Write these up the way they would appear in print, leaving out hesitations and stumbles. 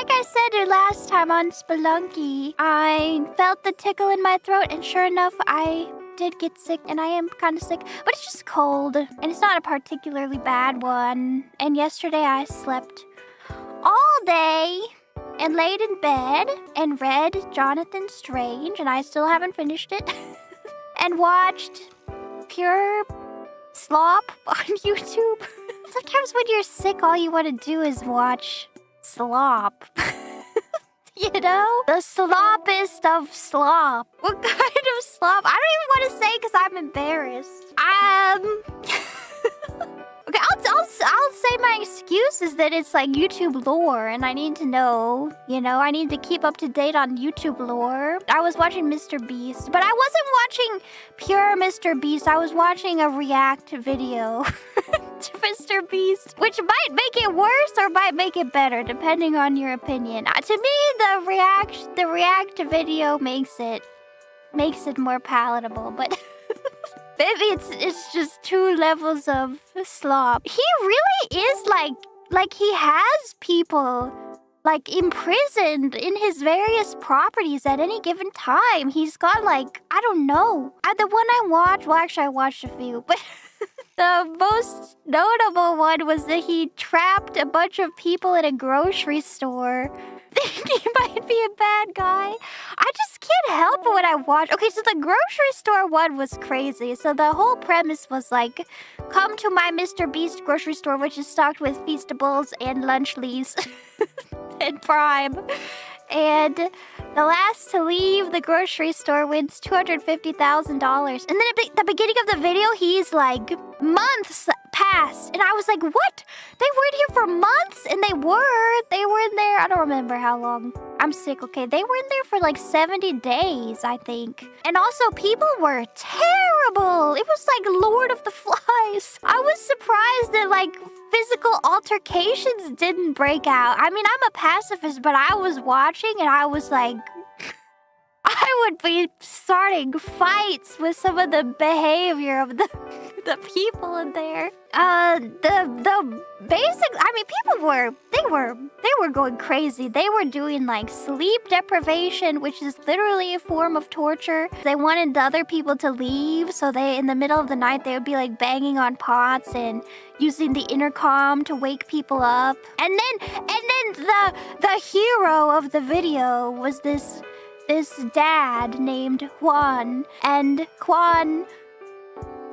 like I said last time on Spelunky, I felt the tickle in my throat, and sure enough, I did get sick, and I am kind of sick, but it's just cold, and it's not a particularly bad one. And yesterday I slept all day and laid in bed and read Jonathan Strange, and I still haven't finished it, and watched pure slop on YouTube. Sometimes when you're sick, all you want to do is watch slop. You know? The sloppest of slop. What kind of slop? I don't even want to say because I'm embarrassed. Okay, I'll say my excuse is that it's like YouTube lore and I need to know, you know, I need to keep up to date on YouTube lore. I was watching MrBeast, but I wasn't watching pure MrBeast. I was watching a react video to MrBeast, which might make it worse or might make it better, depending on your opinion. To me, the react video makes it more palatable, but maybe it's just 2 levels of slop. He really is like he has people like imprisoned in his various properties at any given time. He's got like, I don't know. The one I watched, well actually I watched a few, but the most notable one was that he trapped a bunch of people in a grocery store. He might be a bad guy. I just can't help it when I watch. Okay, so the grocery store one was crazy. So the whole premise was like, come to my MrBeast grocery store, which is stocked with Feastables and Lunchlies and Prime. And the last to leave the grocery store wins $250,000. And then at the beginning of the video, he's like, months passed. And I was like, what? They weren't here for months? And they were in there. I don't remember how long. I'm sick, okay? They were in there for like 70 days, I think. And also, people were terrible. It was like Lord of the Flies. I was surprised that like physical altercations didn't break out. I mean, I'm a pacifist, but I was watching and I was like, I would be starting fights with some of the behavior of the people in there. The basic, I mean, people were going crazy. They were doing like sleep deprivation, which is literally a form of torture. They wanted the other people to leave, so they, in the middle of the night, they would be like banging on pots and using the intercom to wake people up. And then the hero of the video was this dad named Juan, and Juan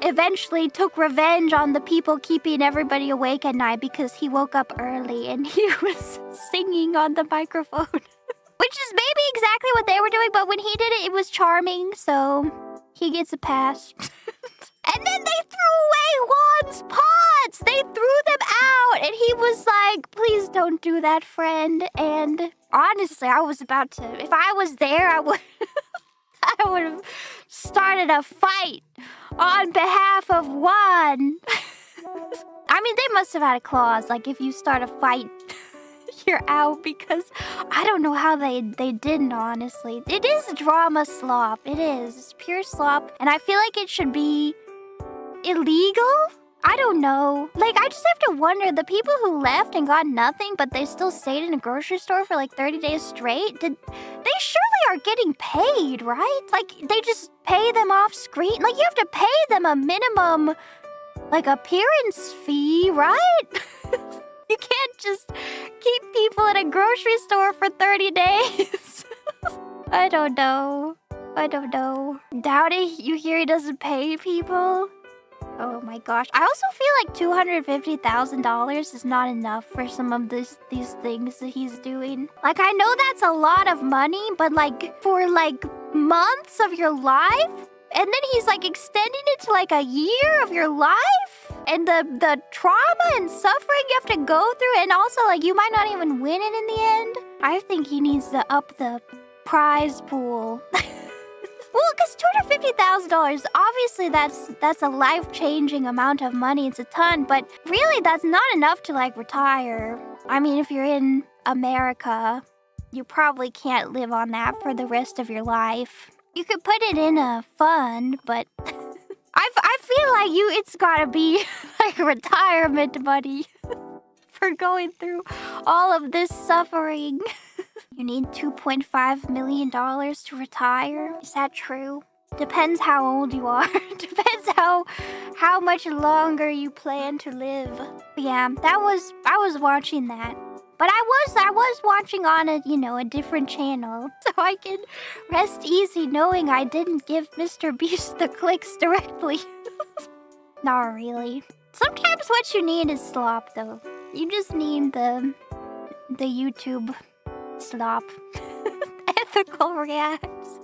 eventually took revenge on the people keeping everybody awake at night because he woke up early and he was singing on the microphone. Which is maybe exactly what they were doing, but when he did it, it was charming, so he gets a pass. And then they threw away Juan's pots! They threw them out! And he was like, please don't do that, friend. And honestly, I was about to... If I was there, I would have started a fight on behalf of Juan. I mean, they must have had a clause. Like, if you start a fight, you're out. Because I don't know how they didn't, honestly. It is drama slop. It is. It's pure slop. And I feel like it should be illegal? I don't know. Like, I just have to wonder, the people who left and got nothing, but they still stayed in a grocery store for like 30 days straight, they surely are getting paid, right? Like, they just pay them off screen. Like, you have to pay them a minimum, like, appearance fee, right? You can't just keep people in a grocery store for 30 days. I don't know. Doubt it. You hear he doesn't pay people? Oh my gosh. I also feel like $250,000 is not enough for some of these things that he's doing. Like, I know that's a lot of money, but like for like months of your life? And then he's like extending it to like a year of your life? And the trauma and suffering you have to go through, and also like you might not even win it in the end. I think he needs to up the prize pool. Well, because $250,000, obviously that's a life-changing amount of money. It's a ton, but really that's not enough to like retire. I mean, if you're in America, you probably can't live on that for the rest of your life. You could put it in a fund, but I feel like it's gotta be like retirement money for going through all of this suffering. You need $2.5 million to retire? Is that true? Depends how old you are. Depends how much longer you plan to live. But yeah, I was watching that. But I was watching on a different channel. So I can rest easy knowing I didn't give MrBeast the clicks directly. Not really. Sometimes what you need is slop though. You just need the YouTube slop. Ethical reacts.